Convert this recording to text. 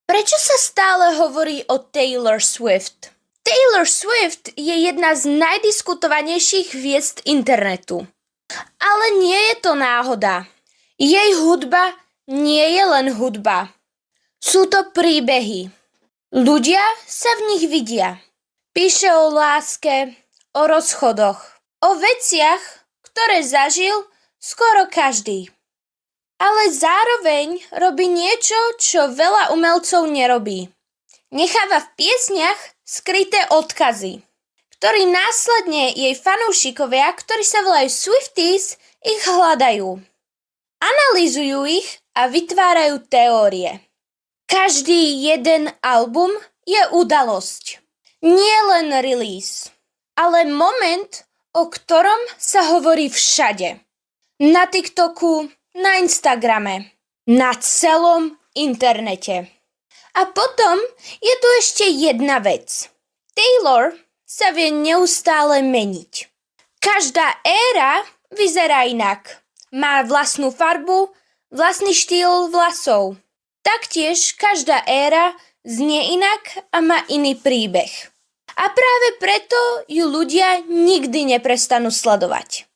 Prečo sa stále hovorí o Taylor Swift? Taylor Swift je jedna z najdiskutovanejších hviezd internetu. Ale nie je to náhoda. Jej hudba nie je len hudba. Sú to príbehy. Ľudia sa v nich vidia. Píše o láske, o rozchodoch, o veciach, ktoré zažil skoro každý. Ale zároveň robí niečo, čo veľa umelcov nerobí. Necháva v piesniach skryté odkazy, ktorý následne jej fanúšikovia, ktorí sa volajú Swifties, ich hľadajú. Analyzujú ich a vytvárajú teórie. Každý jeden album je udalosť. Nie len release, ale moment, o ktorom sa hovorí všade. Na TikToku, na Instagrame, na celom internete. A potom je tu ešte jedna vec. Taylor sa vie neustále meniť. Každá éra vyzerá inak. Má vlastnú farbu, vlastný štýl vlasov. Taktiež každá éra znie inak a má iný príbeh. A práve preto ju ľudia nikdy neprestanú sledovať.